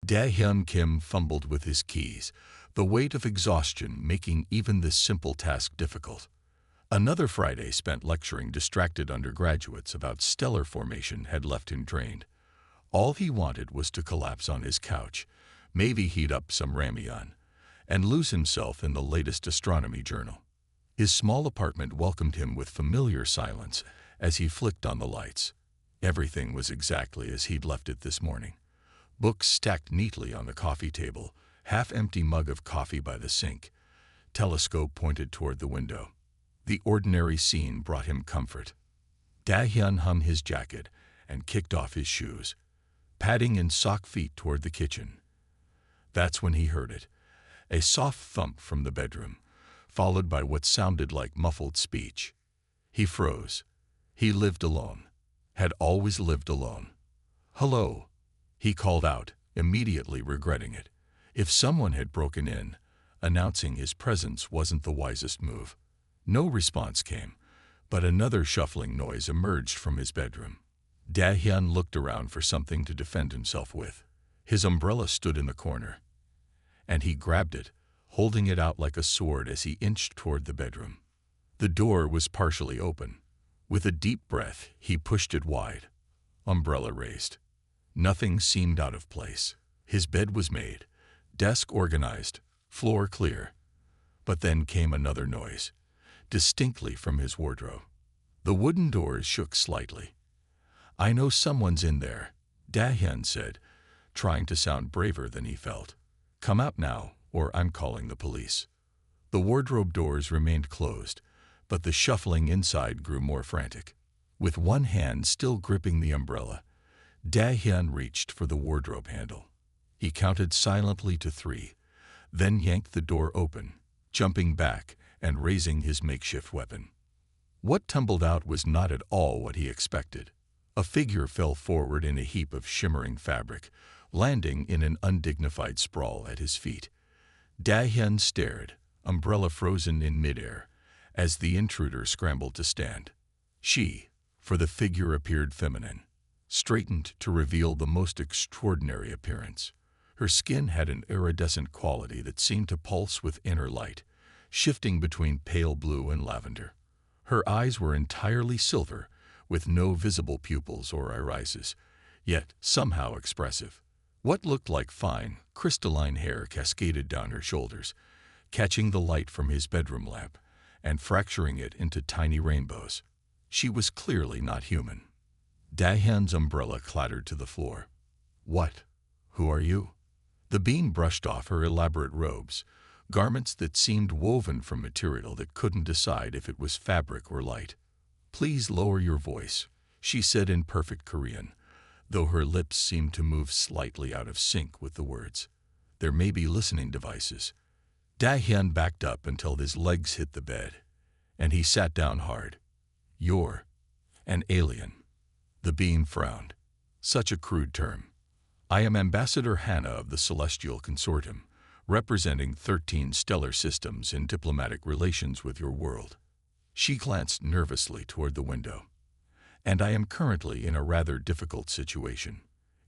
Dae-hyun Kim fumbled with his keys, the weight of exhaustion making even this simple task difficult. Another Friday spent lecturing distracted undergraduates about stellar formation had left him drained. All he wanted was to collapse on his couch, maybe heat up some ramyeon, and lose himself in the latest astronomy journal. His small apartment welcomed him with familiar silence as he flicked on the lights. Everything was exactly as he'd left it this morning. Books stacked neatly on the coffee table, half-empty mug of coffee by the sink, telescope pointed toward the window. The ordinary scene brought him comfort. Dae-hyun hung his jacket and kicked off his shoes, padding in sock feet toward the kitchen. That's when he heard it, a soft thump from the bedroom, followed by what sounded like muffled speech. He froze. He lived alone, had always lived alone. "Hello," he called out, immediately regretting it. If someone had broken in, announcing his presence wasn't the wisest move. No response came, but another shuffling noise emerged from his bedroom. Dae-hyun looked around for something to defend himself with. His umbrella stood in the corner, and he grabbed it, holding it out like a sword as he inched toward the bedroom. The door was partially open. With a deep breath, he pushed it wide. Umbrella raised. Nothing seemed out of place. His bed was made, desk organized, floor clear. But then came another noise, distinctly from his wardrobe. The wooden doors shook slightly. "I know someone's in there," Dae-hyun said, trying to sound braver than he felt. "Come out now, or I'm calling the police." The wardrobe doors remained closed, but the shuffling inside grew more frantic. With one hand still gripping the umbrella, Dae-hyun reached for the wardrobe handle. He counted silently to 3, then yanked the door open, jumping back and raising his makeshift weapon. What tumbled out was not at all what he expected. A figure fell forward in a heap of shimmering fabric, landing in an undignified sprawl at his feet. Dae-hyun stared, umbrella frozen in midair, as the intruder scrambled to stand. She, for the figure appeared feminine, straightened to reveal the most extraordinary appearance. Her skin had an iridescent quality that seemed to pulse with inner light, shifting between pale blue and lavender. Her eyes were entirely silver, with no visible pupils or irises, yet somehow expressive. What looked like fine, crystalline hair cascaded down her shoulders, catching the light from his bedroom lamp and fracturing it into tiny rainbows. She was clearly not human. Dae-hyun's umbrella clattered to the floor. "What? Who are you?" The beam brushed off her elaborate robes, garments that seemed woven from material that couldn't decide if it was fabric or light. "Please lower your voice," she said in perfect Korean, though her lips seemed to move slightly out of sync with the words. "There may be listening devices." Dae-hyun backed up until his legs hit the bed, and he sat down hard. "You're an alien." The beam frowned. "Such a crude term. I am Ambassador Hannah of the Celestial Consortium, representing 13 stellar systems in diplomatic relations with your world." She glanced nervously toward the window. "And I am currently in a rather difficult situation.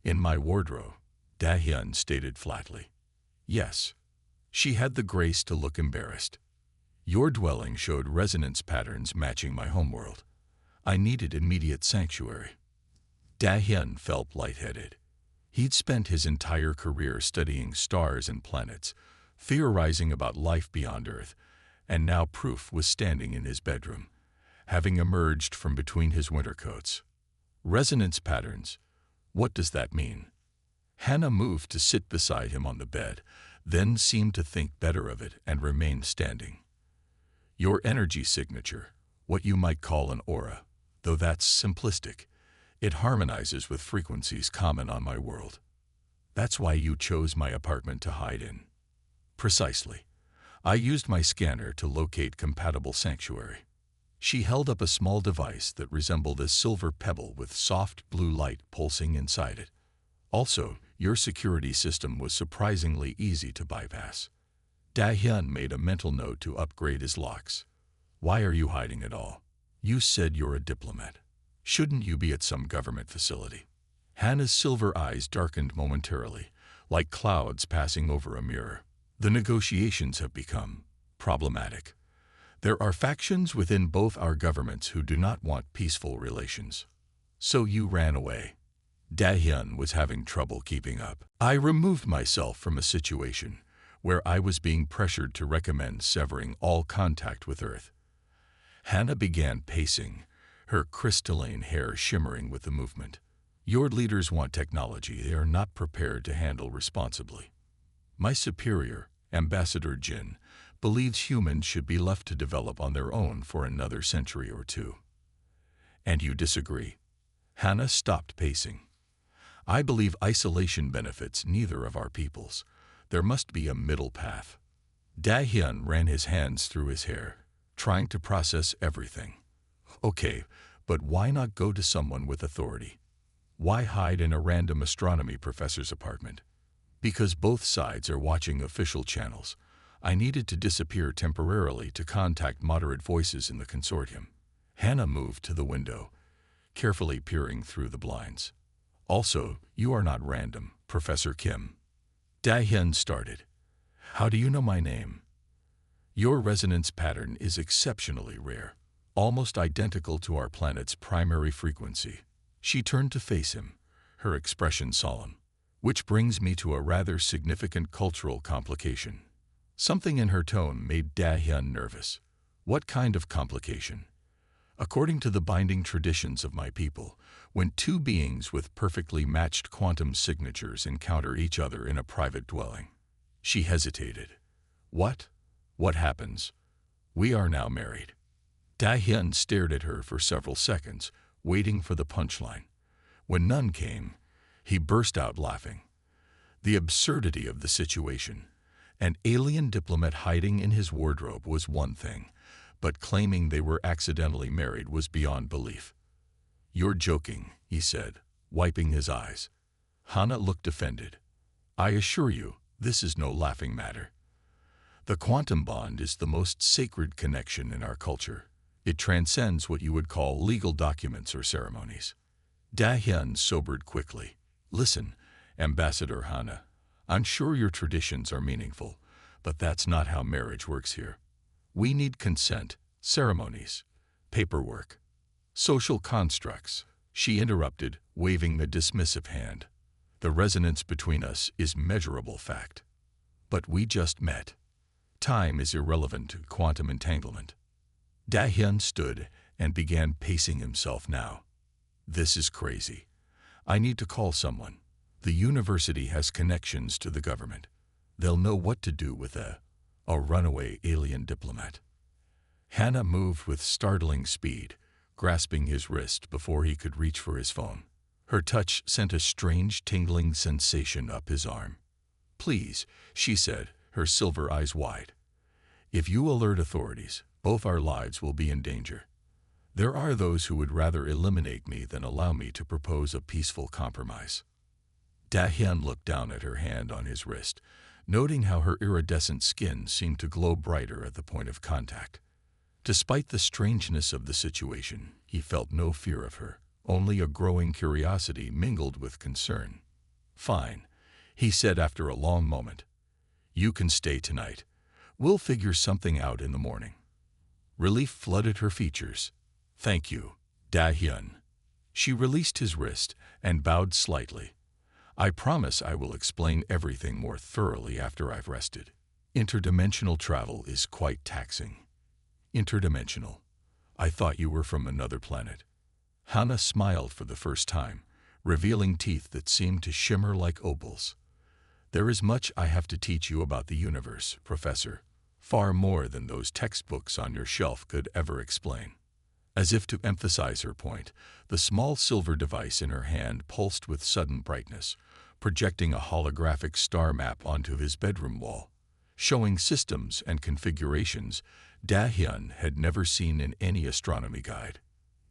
In my wardrobe," Dae-hyun stated flatly. "Yes." She had the grace to look embarrassed. "Your dwelling showed resonance patterns matching my homeworld. I needed immediate sanctuary." Dae-hyun felt lightheaded. He'd spent his entire career studying stars and planets, theorizing about life beyond Earth, and now proof was standing in his bedroom, having emerged from between his winter coats. Resonance patterns. What does that mean? Hannah moved to sit beside him on the bed, then seemed to think better of it and remained standing. "Your energy signature, what you might call an aura, though that's simplistic. It harmonizes with frequencies common on my world. That's why you chose my apartment to hide in." "Precisely. I used my scanner to locate compatible sanctuary." She held up a small device that resembled a silver pebble with soft blue light pulsing inside it. "Also, your security system was surprisingly easy to bypass." Dae-hyun made a mental note to upgrade his locks. "Why are you hiding it all? You said you're a diplomat. Shouldn't you be at some government facility?" Hannah's silver eyes darkened momentarily, like clouds passing over a mirror. The negotiations have become problematic. There are factions within both our governments who do not want peaceful relations. So you ran away. Dahyun was having trouble keeping up. I removed myself from a situation where I was being pressured to recommend severing all contact with Earth. Hannah began pacing, her crystalline hair shimmering with the movement. Your leaders want technology they are not prepared to handle responsibly. My superior, Ambassador Jin, believes humans should be left to develop on their own for another century or two. And you disagree? Hannah stopped pacing. I believe isolation benefits neither of our peoples. There must be a middle path. Dahyun ran his hands through his hair, trying to process everything. Okay, but why not go to someone with authority? Why hide in a random astronomy professor's apartment? Because both sides are watching official channels. I needed to disappear temporarily to contact moderate voices in the consortium. Hannah moved to the window, carefully peering through the blinds. Also, you are not random, Professor Kim. Dahyun started. How do you know my name? Your resonance pattern is exceptionally rare, almost identical to our planet's primary frequency. She turned to face him, her expression solemn. Which brings me to a rather significant cultural complication. Something in her tone made Dahyun nervous. What kind of complication? According to the binding traditions of my people, when two beings with perfectly matched quantum signatures encounter each other in a private dwelling. She hesitated. What? What happens? We are now married. Dahyun stared at her for several seconds, waiting for the punchline. When none came, he burst out laughing. The absurdity of the situation. An alien diplomat hiding in his wardrobe was one thing, but claiming they were accidentally married was beyond belief. You're joking, he said, wiping his eyes. Hannah looked offended. I assure you, this is no laughing matter. The quantum bond is the most sacred connection in our culture. It transcends what you would call legal documents or ceremonies. Dahyun sobered quickly. Listen, Ambassador Hannah, I'm sure your traditions are meaningful, but that's not how marriage works here. We need consent, ceremonies, paperwork, social constructs. She interrupted, waving the dismissive hand. The resonance between us is measurable fact. But we just met. Time is irrelevant to quantum entanglement. Dahyun stood and began pacing himself now. This is crazy. I need to call someone. The university has connections to the government. They'll know what to do with a runaway alien diplomat. Hannah moved with startling speed, grasping his wrist before he could reach for his phone. Her touch sent a strange tingling sensation up his arm. Please, she said, her silver eyes wide. If you alert authorities, both our lives will be in danger. There are those who would rather eliminate me than allow me to propose a peaceful compromise. Dahyun looked down at her hand on his wrist, noting how her iridescent skin seemed to glow brighter at the point of contact. Despite the strangeness of the situation, he felt no fear of her, only a growing curiosity mingled with concern. Fine, he said after a long moment. You can stay tonight. We'll figure something out in the morning. Relief flooded her features. Thank you, Dahyun. She released his wrist and bowed slightly. I promise I will explain everything more thoroughly after I've rested. Interdimensional travel is quite taxing. Interdimensional. I thought you were from another planet. Hannah smiled for the first time, revealing teeth that seemed to shimmer like opals. There is much I have to teach you about the universe, Professor. Far more than those textbooks on your shelf could ever explain. As if to emphasize her point, the small silver device in her hand pulsed with sudden brightness, projecting a holographic star map onto his bedroom wall, showing systems and configurations Dahyun had never seen in any astronomy guide.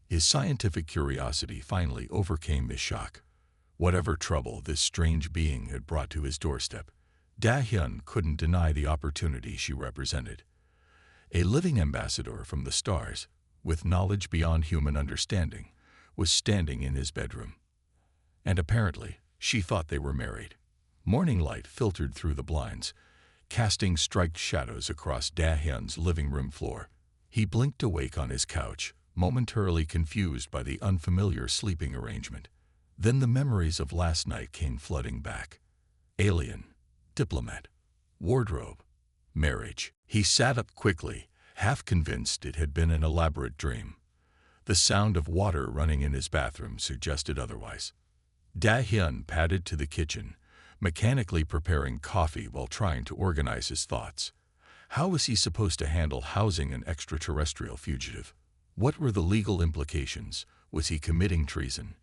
His scientific curiosity finally overcame his shock. Whatever trouble this strange being had brought to his doorstep, Dahyun couldn't deny the opportunity she represented. A living ambassador from the stars, with knowledge beyond human understanding, was standing in his bedroom. And apparently, she thought they were married. Morning light filtered through the blinds, casting striped shadows across Da-hyun's living room floor. He blinked awake on his couch, momentarily confused by the unfamiliar sleeping arrangement. Then the memories of last night came flooding back. Alien, diplomat, wardrobe, marriage. He sat up quickly, half convinced it had been an elaborate dream. The sound of water running in his bathroom suggested otherwise. Da-hyun padded to the kitchen, mechanically preparing coffee while trying to organize his thoughts. How was he supposed to handle housing an extraterrestrial fugitive? What were the legal implications? Was he committing treason?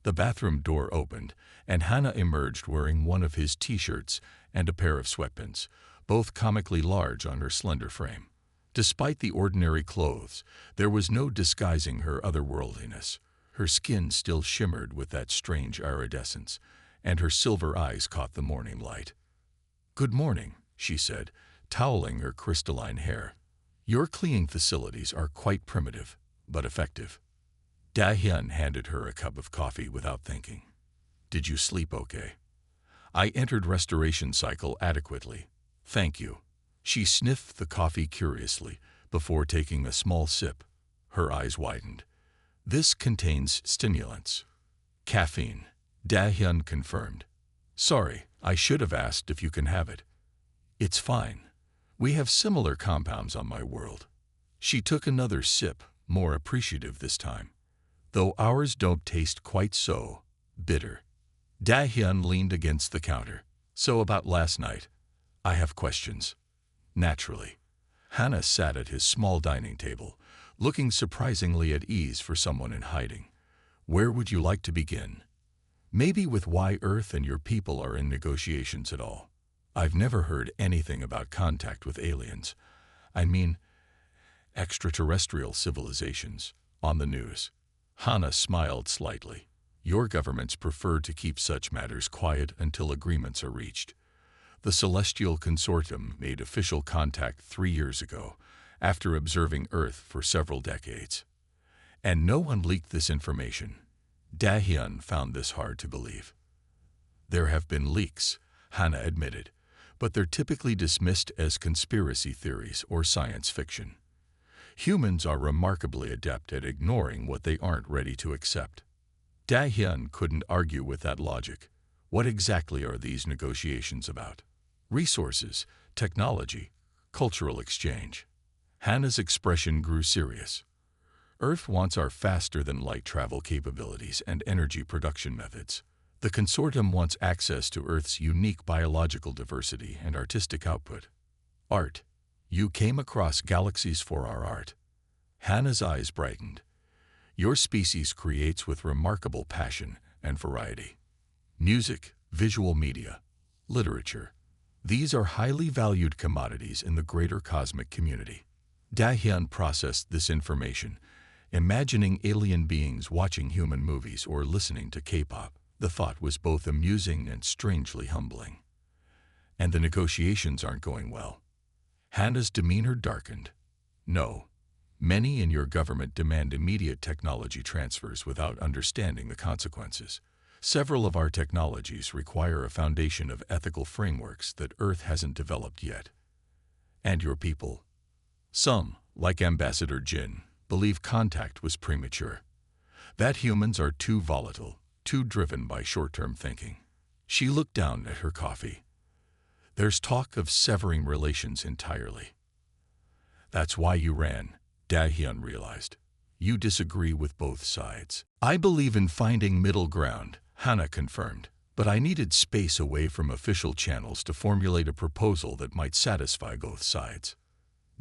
The bathroom door opened, and Hana emerged wearing one of his t-shirts and a pair of sweatpants, both comically large on her slender frame. Despite the ordinary clothes, there was no disguising her otherworldliness. Her skin still shimmered with that strange iridescence, and her silver eyes caught the morning light. "Good morning," she said, toweling her crystalline hair. "Your cleaning facilities are quite primitive, but effective." Da-hyun handed her a cup of coffee without thinking. "Did you sleep okay?" "I entered restoration cycle adequately. Thank you." She sniffed the coffee curiously before taking a small sip. Her eyes widened. "This contains stimulants." "Caffeine," Da-hyun confirmed. "Sorry, I should have asked if you can have it." "It's fine. We have similar compounds on my world." She took another sip, more appreciative this time. "Though ours don't taste quite so bitter." Da-hyun leaned against the counter. "So about last night, I have questions." "Naturally." Hana sat at his small dining table, looking surprisingly at ease for someone in hiding. "Where would you like to begin?" "Maybe with why Earth and your people are in negotiations at all. I've never heard anything about contact with aliens. I mean, extraterrestrial civilizations, on the news." Hana smiled slightly. "Your governments prefer to keep such matters quiet until agreements are reached. The Celestial Consortium made official contact 3 years ago, after observing Earth for several decades. And no one leaked this information." Da-hyun found this hard to believe. "There have been leaks," Hana admitted, "but they're typically dismissed as conspiracy theories or science fiction. Humans are remarkably adept at ignoring what they aren't ready to accept." Da-hyun couldn't argue with that logic. What exactly are these negotiations about? Resources, technology, cultural exchange. Hana's expression grew serious. "Earth wants our faster-than-light travel capabilities and energy production methods. The consortium wants access to Earth's unique biological diversity and artistic output. Art. You came across galaxies for our art." Hana's eyes brightened. "Your species creates with remarkable passion and variety. Music, visual media, literature. These are highly valued commodities in the greater cosmic community." Da-hyun processed this information, imagining alien beings watching human movies or listening to K-pop. The thought was both amusing and strangely humbling. "And the negotiations aren't going well." Hana's demeanor darkened. "No. Many in your government demand immediate technology transfers without understanding the consequences. Several of our technologies require a foundation of ethical frameworks that Earth hasn't developed yet." "And your people?" "Some, like Ambassador Jin, believe contact was premature. That humans are too volatile, too driven by short-term thinking." She looked down at her coffee. "There's talk of severing relations entirely." "That's why you ran," Da-hyun realized. "You disagree with both sides." "I believe in finding middle ground," Hana confirmed, "but I needed space away from official channels to formulate a proposal that might satisfy both sides."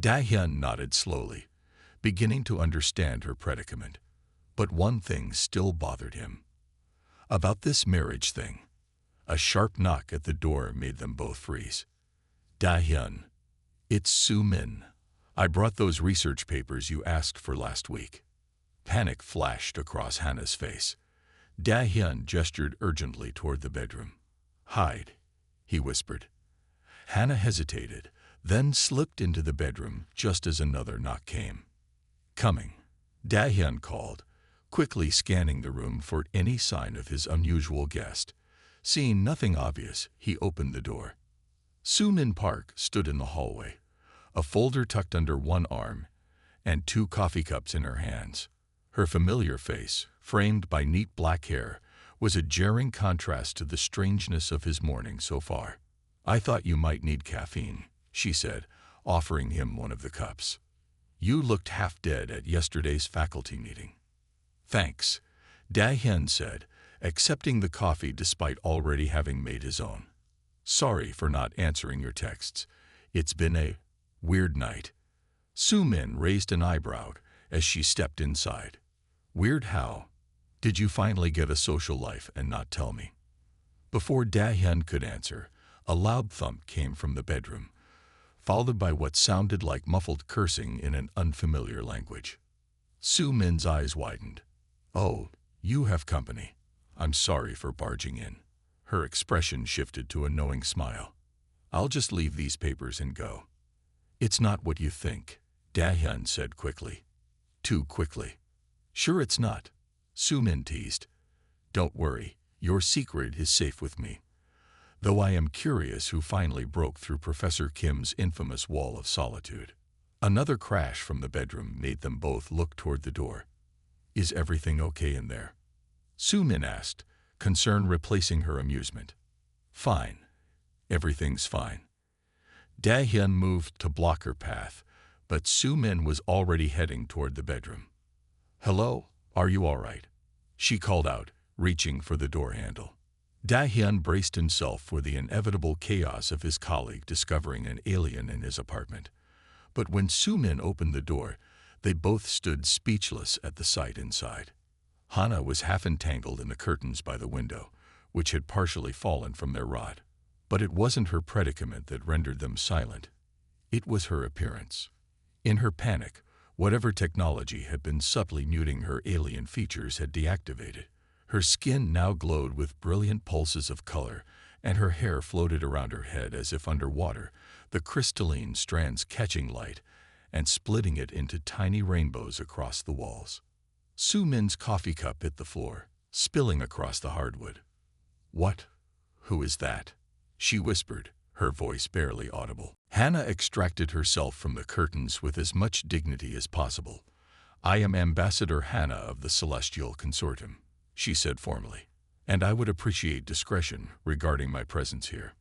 Da-hyun nodded slowly, beginning to understand her predicament. But one thing still bothered him. About this marriage thing. A sharp knock at the door made them both freeze. "Da-hyun, it's Su-min. I brought those research papers you asked for last week." Panic flashed across Hana's face. Da-hyun gestured urgently toward the bedroom. "Hide," he whispered. Hana hesitated, then slipped into the bedroom just as another knock came. "Coming," Da-hyun called, quickly scanning the room for any sign of his unusual guest. Seeing nothing obvious, he opened the door. Soo-min Park stood in the hallway, a folder tucked under one arm and 2 coffee cups in her hands. Her familiar face, framed by neat black hair, was a jarring contrast to the strangeness of his morning so far. "I thought you might need caffeine," she said, offering him one of the cups. "You looked half dead at yesterday's faculty meeting." "Thanks," Da-hyun said, accepting the coffee despite already having made his own. "Sorry for not answering your texts. It's been a weird night." Soo-min raised an eyebrow as she stepped inside. "Weird how? Did you finally get a social life and not tell me?" Before Da-hyun could answer, a loud thump came from the bedroom, followed by what sounded like muffled cursing in an unfamiliar language. Soo-min's eyes widened. "Oh, you have company. I'm sorry for barging in." Her expression shifted to a knowing smile. "I'll just leave these papers and go." "It's not what you think," Da-hyun said quickly. Too quickly. "Sure it's not," Soo-min teased. "Don't worry, your secret is safe with me. Though I am curious who finally broke through Professor Kim's infamous wall of solitude." Another crash from the bedroom made them both look toward the door. "Is everything okay in there?" Soo-min asked, concern replacing her amusement. "Fine. Everything's fine." Da-hyun moved to block her path, but Soo-min was already heading toward the bedroom. "Hello, are you all right?" she called out, reaching for the door handle. Da-hyun braced himself for the inevitable chaos of his colleague discovering an alien in his apartment. But when Soo-min opened the door, they both stood speechless at the sight inside. Hana was half entangled in the curtains by the window, which had partially fallen from their rod. But it wasn't her predicament that rendered them silent. It was her appearance. In her panic, whatever technology had been subtly muting her alien features had deactivated. Her skin now glowed with brilliant pulses of color, and her hair floated around her head as if underwater, the crystalline strands catching light and splitting it into tiny rainbows across the walls. Soo-min's coffee cup hit the floor, spilling across the hardwood. "What? Who is that?" she whispered, her voice barely audible. Hana extracted herself from the curtains with as much dignity as possible. "I am Ambassador Hana of the Celestial Consortium," she said formally, "and I would appreciate discretion regarding my presence here."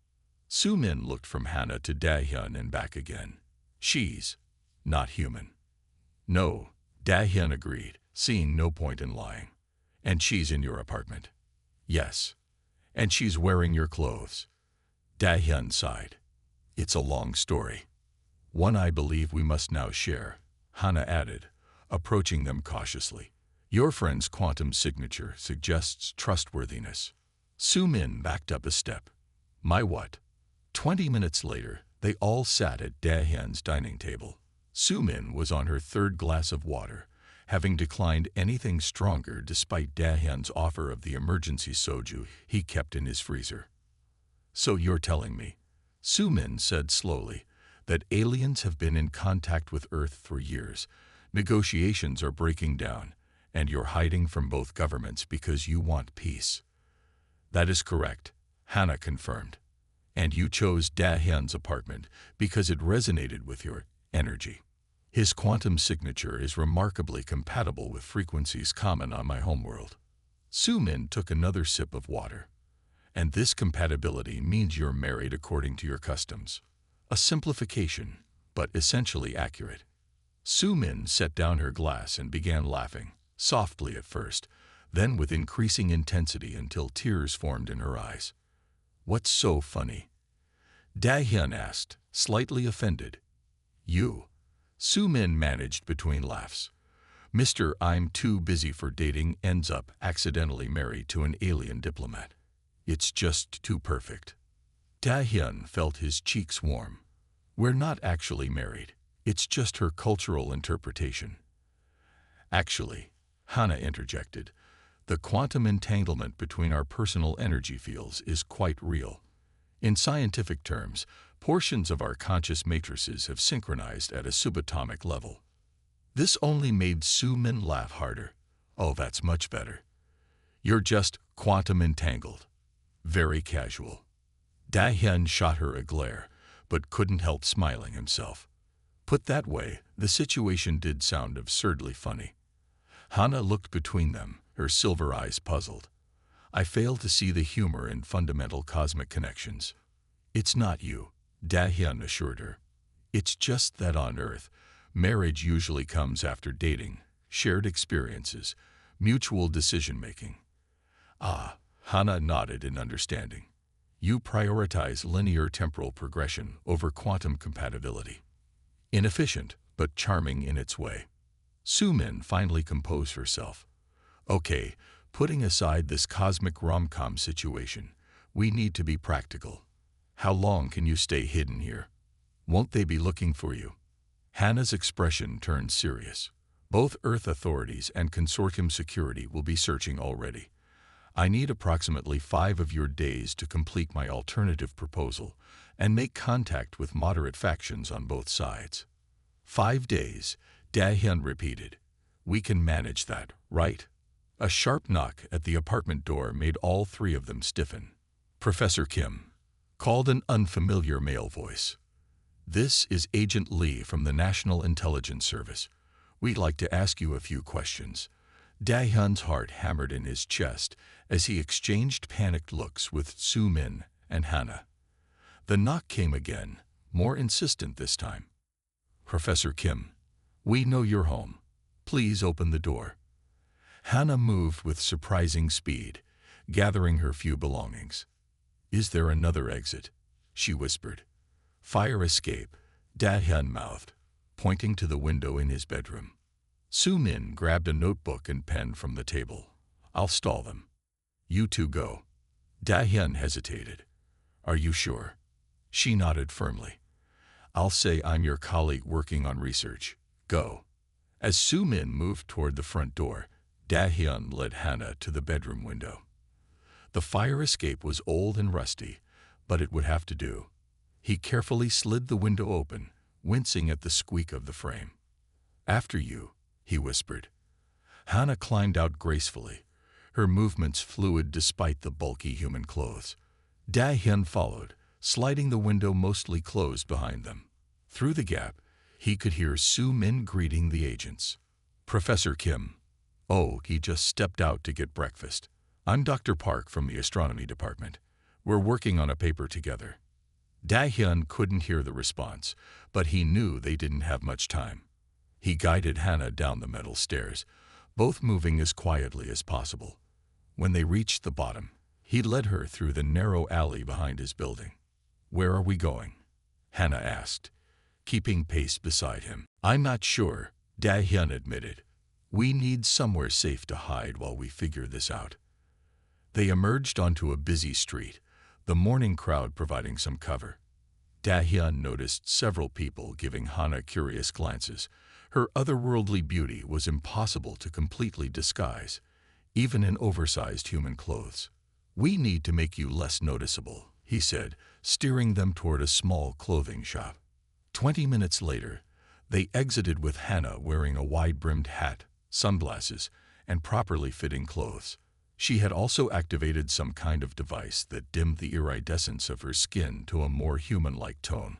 Soo-min looked from Hana to Da-hyun and back again. "She's not human." "No," Da-hyun agreed, seeing no point in lying. "And she's in your apartment." "Yes. And she's wearing your clothes." Da-hyun sighed. "It's a long story. One I believe we must now share," Hana added, approaching them cautiously. "Your friend's quantum signature suggests trustworthiness." Soo-min backed up a step. "My what?" 20 minutes later, they all sat at Da-hyun's dining table. Soo-min was on her 3rd glass of water, having declined anything stronger despite Da-hyun's offer of the emergency soju he kept in his freezer. "So you're telling me," Soo-min said slowly, "that aliens have been in contact with Earth for years, negotiations are breaking down, and you're hiding from both governments because you want peace." "That is correct," Hana confirmed. "And you chose Da-hyun's apartment because it resonated with your energy. His quantum signature is remarkably compatible with frequencies common on my homeworld." Soo-min took another sip of water. "And this compatibility means you're married according to your customs." A simplification, but essentially accurate. Soo-min set down her glass and began laughing, softly at first, then with increasing intensity until tears formed in her eyes. "What's so funny?" Da-hyun asked, slightly offended. "You." Soo-min managed between laughs. "Mr. I'm too busy for dating ends up accidentally married to an alien diplomat. It's just too perfect." Da-hyun felt his cheeks warm. "We're not actually married. It's just her cultural interpretation." "Actually," Hana interjected, "the quantum entanglement between our personal energy fields is quite real. In scientific terms, portions of our conscious matrices have synchronized at a subatomic level." This only made Soo-min laugh harder. "Oh, that's much better. You're just quantum entangled." Very casual. Da-hyun shot her a glare, but couldn't help smiling himself. Put that way, the situation did sound absurdly funny. Hana looked between them, her silver eyes puzzled. I fail to see the humor in fundamental cosmic connections. It's not you, Da-hyun assured her. It's just that on Earth, marriage usually comes after dating, shared experiences, mutual decision-making. Ah, Hana nodded in understanding. You prioritize linear temporal progression over quantum compatibility. Inefficient, but charming in its way. Su-min finally composed herself. Okay, putting aside this cosmic rom-com situation, we need to be practical. How long can you stay hidden here? Won't they be looking for you? Hannah's expression turned serious. Both Earth authorities and consortium security will be searching already. I need approximately 5 of your days to complete my alternative proposal and make contact with moderate factions on both sides. 5 days, Da-hyun repeated. We can manage that, right? A sharp knock at the apartment door made all 3 of them stiffen. Professor Kim, called an unfamiliar male voice. This is Agent Lee from the National Intelligence Service. We'd like to ask you a few questions. Da-hyun's heart hammered in his chest as he exchanged panicked looks with Su-min and Hana. The knock came again, more insistent this time. Professor Kim, we know you're home. Please open the door. Hana moved with surprising speed, gathering her few belongings. Is there another exit? She whispered. Fire escape, Da-hyun mouthed, pointing to the window in his bedroom. Su-min grabbed a notebook and pen from the table. I'll stall them. You two go. Da-hyun hesitated. Are you sure? She nodded firmly. I'll say I'm your colleague working on research. Go. As Su-min moved toward the front door, Da-hyun led Hana to the bedroom window. The fire escape was old and rusty, but it would have to do. He carefully slid the window open, wincing at the squeak of the frame. After you, he whispered. Hana climbed out gracefully, her movements fluid despite the bulky human clothes. Da-hyun followed, sliding the window mostly closed behind them. Through the gap, he could hear Su-min greeting the agents. Professor Kim. Oh, he just stepped out to get breakfast. I'm Dr. Park from the astronomy department. We're working on a paper together. Da-hyun couldn't hear the response, but he knew they didn't have much time. He guided Hana down the metal stairs, both moving as quietly as possible. When they reached the bottom, he led her through the narrow alley behind his building. Where are we going? Hana asked, keeping pace beside him. I'm not sure, Da-hyun admitted. We need somewhere safe to hide while we figure this out. They emerged onto a busy street, the morning crowd providing some cover. Da-hyun noticed several people giving Hana curious glances. Her otherworldly beauty was impossible to completely disguise, even in oversized human clothes. We need to make you less noticeable, he said, steering them toward a small clothing shop. 20 minutes later, they exited with Hana wearing a wide-brimmed hat, sunglasses, and properly fitting clothes. She had also activated some kind of device that dimmed the iridescence of her skin to a more human-like tone,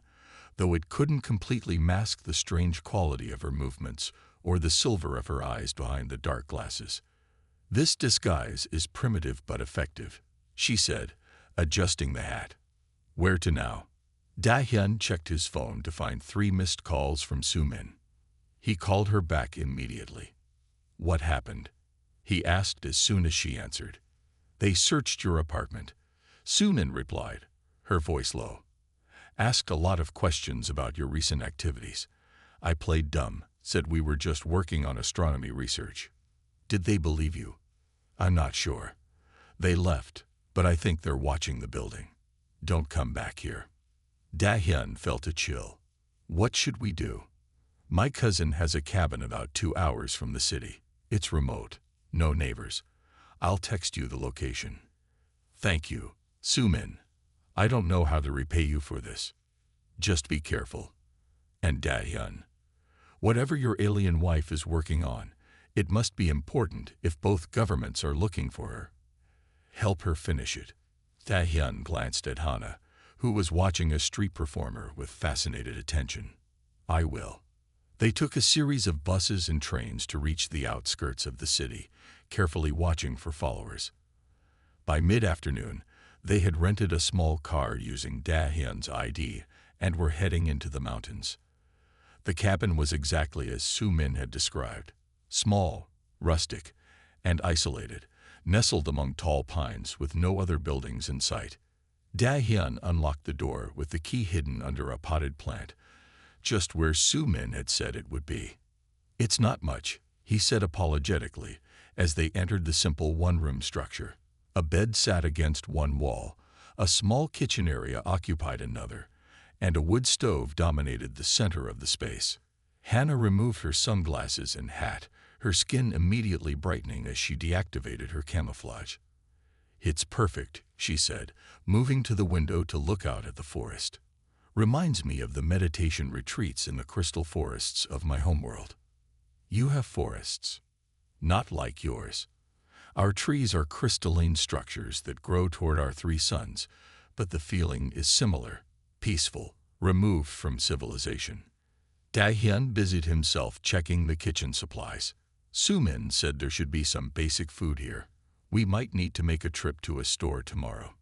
though it couldn't completely mask the strange quality of her movements or the silver of her eyes behind the dark glasses. This disguise is primitive but effective, she said, adjusting the hat. Where to now? Da-hyun checked his phone to find 3 missed calls from Su-min. He called her back immediately. What happened? He asked as soon as she answered. They searched your apartment. Su-min replied, her voice low. Asked a lot of questions about your recent activities. I played dumb, said we were just working on astronomy research. Did they believe you? I'm not sure. They left, but I think they're watching the building. Don't come back here. Da-hyun felt a chill. What should we do? My cousin has a cabin about 2 hours from the city. It's remote. No neighbors. I'll text you the location. Thank you, Su-min. I don't know how to repay you for this. Just be careful. And Da-hyun. Whatever your alien wife is working on, it must be important if both governments are looking for her. Help her finish it. Taehyun glanced at Hana, who was watching a street performer with fascinated attention. I will. They took a series of buses and trains to reach the outskirts of the city, carefully watching for followers. By mid-afternoon, they had rented a small car using Dahyun's ID and were heading into the mountains. The cabin was exactly as Su-min had described: small, rustic, and isolated, nestled among tall pines with no other buildings in sight. Dahyun unlocked the door with the key hidden under a potted plant, just where Su-min had said it would be. "It's not much," he said apologetically as they entered the simple one-room structure. A bed sat against one wall, a small kitchen area occupied another, and a wood stove dominated the center of the space. Hana removed her sunglasses and hat, her skin immediately brightening as she deactivated her camouflage. "It's perfect," she said, moving to the window to look out at the forest. "Reminds me of the meditation retreats in the crystal forests of my homeworld." "You have forests. Not like yours. Our trees are crystalline structures that grow toward our three suns, but the feeling is similar, peaceful, removed from civilization." Dahyun busied himself checking the kitchen supplies. Su-min said there should be some basic food here. "We might need to make a trip to a store tomorrow."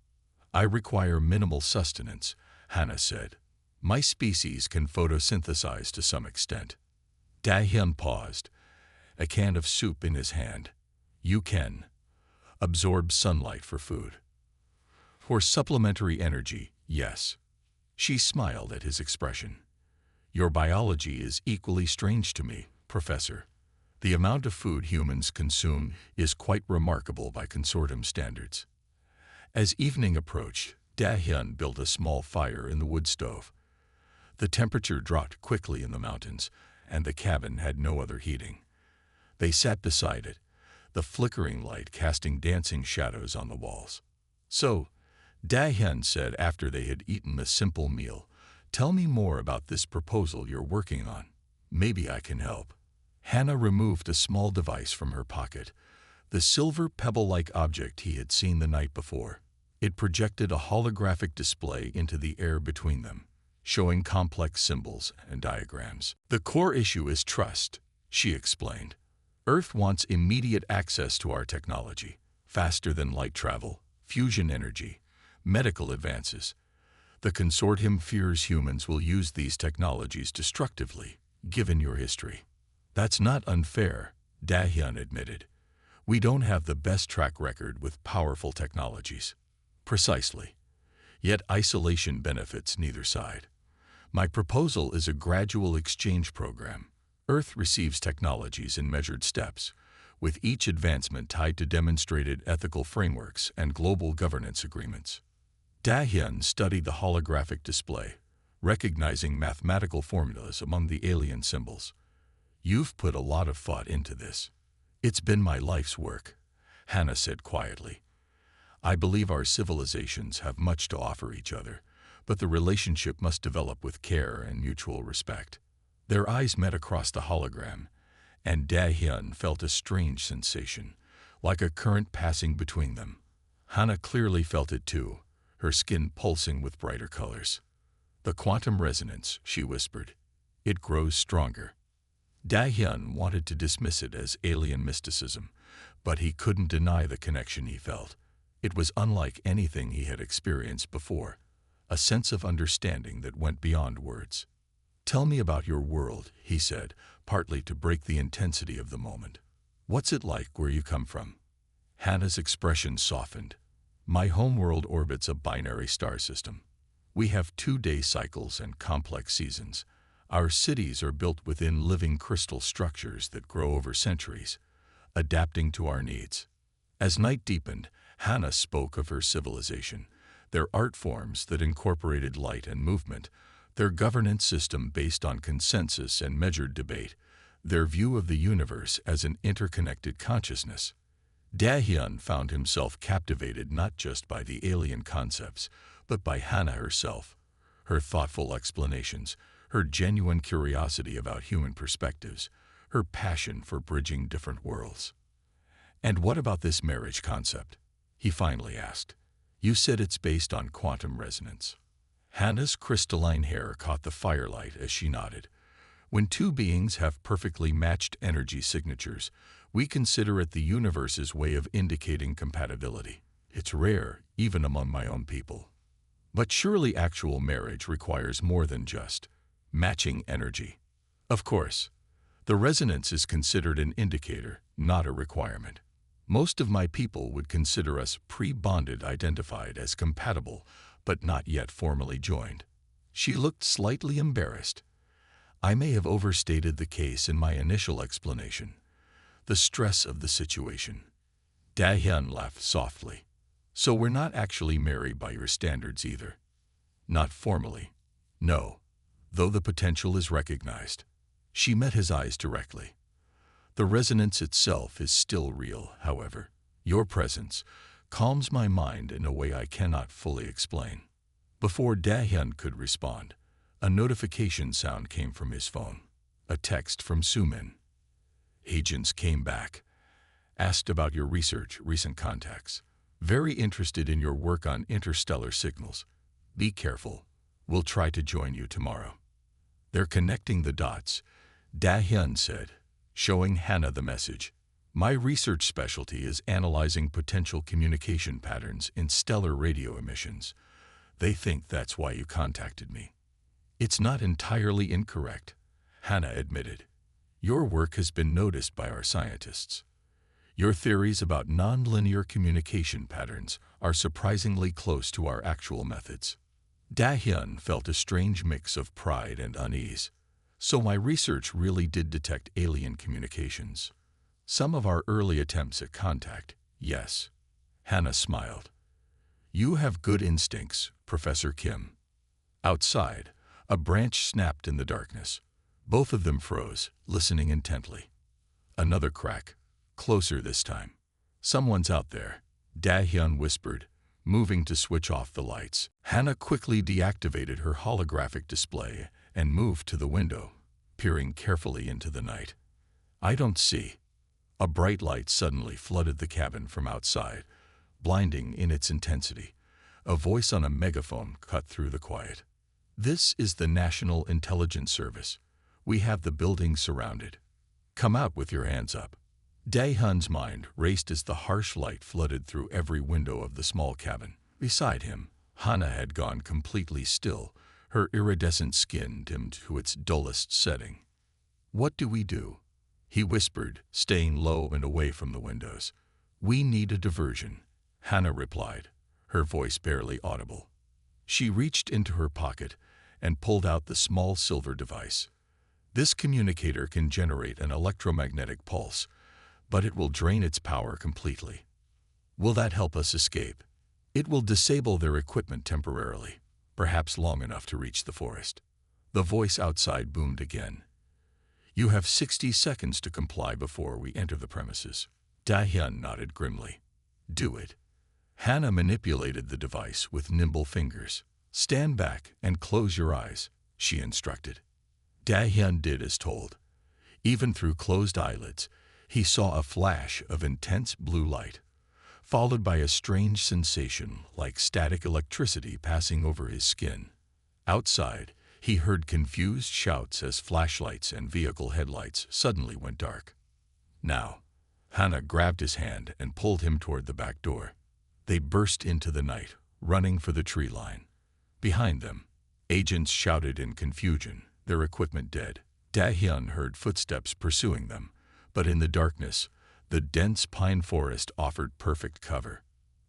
"I require minimal sustenance," Hana said. "My species can photosynthesize to some extent." Dahyun paused, a can of soup in his hand. "You can absorb sunlight for food." "For supplementary energy, yes." She smiled at his expression. "Your biology is equally strange to me, Professor. The amount of food humans consume is quite remarkable by consortium standards." As evening approached, Dahyun built a small fire in the wood stove. The temperature dropped quickly in the mountains, and the cabin had no other heating. They sat beside it, the flickering light casting dancing shadows on the walls. "So," Dahyun said after they had eaten a simple meal, "tell me more about this proposal you're working on. Maybe I can help." Hana removed a small device from her pocket, the silver pebble-like object he had seen the night before. It projected a holographic display into the air between them, showing complex symbols and diagrams. "The core issue is trust," she explained. "Earth wants immediate access to our technology, faster than light travel, fusion energy, medical advances. The consortium fears humans will use these technologies destructively, given your history." "That's not unfair," Dahyun admitted. "We don't have the best track record with powerful technologies." "Precisely. Yet isolation benefits neither side. My proposal is a gradual exchange program. Earth receives technologies in measured steps, with each advancement tied to demonstrated ethical frameworks and global governance agreements." Dahyun studied the holographic display, recognizing mathematical formulas among the alien symbols. "You've put a lot of thought into this." "It's been my life's work," Hana said quietly. "I believe our civilizations have much to offer each other, but the relationship must develop with care and mutual respect." Their eyes met across the hologram, and Dahyun felt a strange sensation, like a current passing between them. Hana clearly felt it too, her skin pulsing with brighter colors. "The quantum resonance," she whispered. "It grows stronger." Dahyun wanted to dismiss it as alien mysticism, but he couldn't deny the connection he felt. It was unlike anything he had experienced before, a sense of understanding that went beyond words. "Tell me about your world," he said, partly to break the intensity of the moment. "What's it like where you come from?" Hannah's expression softened. "My homeworld orbits a binary star system. We have 2-day cycles and complex seasons. Our cities are built within living crystal structures that grow over centuries, adapting to our needs." As night deepened, Hana spoke of her civilization, their art forms that incorporated light and movement, their governance system based on consensus and measured debate, their view of the universe as an interconnected consciousness. Dahyun found himself captivated not just by the alien concepts, but by Hana herself, her thoughtful explanations, her genuine curiosity about human perspectives, her passion for bridging different worlds. "And what about this marriage concept?" he finally asked. You said it's based on quantum resonance. Hannah's crystalline hair caught the firelight as she nodded. When two beings have perfectly matched energy signatures, we consider it the universe's way of indicating compatibility. It's rare, even among my own people. But surely actual marriage requires more than just matching energy. Of course, the resonance is considered an indicator, not a requirement. Most of my people would consider us pre-bonded, identified as compatible, but not yet formally joined. She looked slightly embarrassed. I may have overstated the case in my initial explanation. The stress of the situation. Da-hyun laughed softly. So we're not actually married by your standards either. Not formally. No. Though the potential is recognized. She met his eyes directly. The resonance itself is still real, however. Your presence calms my mind in a way I cannot fully explain. Before Da-hyun could respond, a notification sound came from his phone. A text from Sumin. Agents came back. Asked about your research, recent contacts. Very interested in your work on interstellar signals. Be careful. We'll try to join you tomorrow. They're connecting the dots, Da-hyun said, showing Hannah the message. My research specialty is analyzing potential communication patterns in stellar radio emissions. They think that's why you contacted me. It's not entirely incorrect, Hannah admitted. Your work has been noticed by our scientists. Your theories about nonlinear communication patterns are surprisingly close to our actual methods. Da-hyun felt a strange mix of pride and unease. So my research really did detect alien communications. Some of our early attempts at contact, yes. Hannah smiled. You have good instincts, Professor Kim. Outside, a branch snapped in the darkness. Both of them froze, listening intently. Another crack, closer this time. Someone's out there, Da-hyun whispered, moving to switch off the lights. Hannah quickly deactivated her holographic display and moved to the window, peering carefully into the night. I don't see. A bright light suddenly flooded the cabin from outside, blinding in its intensity. A voice on a megaphone cut through the quiet. This is the National Intelligence Service. We have the building surrounded. Come out with your hands up. Da-hyun's mind raced as the harsh light flooded through every window of the small cabin. Beside him, Hannah had gone completely still, her iridescent skin dimmed to its dullest setting. What do we do? He whispered, staying low and away from the windows. We need a diversion, Hannah replied, her voice barely audible. She reached into her pocket and pulled out the small silver device. This communicator can generate an electromagnetic pulse, but it will drain its power completely. Will that help us escape? It will disable their equipment temporarily, perhaps long enough to reach the forest. The voice outside boomed again. You have 60 seconds to comply before we enter the premises. Da-hyun nodded grimly. Do it. Hannah manipulated the device with nimble fingers. Stand back and close your eyes, she instructed. Da-hyun did as told. Even through closed eyelids, he saw a flash of intense blue light, followed by a strange sensation like static electricity passing over his skin. Outside, he heard confused shouts as flashlights and vehicle headlights suddenly went dark. Now, Hannah grabbed his hand and pulled him toward the back door. They burst into the night, running for the tree line. Behind them, agents shouted in confusion, their equipment dead. Da-hyun heard footsteps pursuing them, but in the darkness, the dense pine forest offered perfect cover.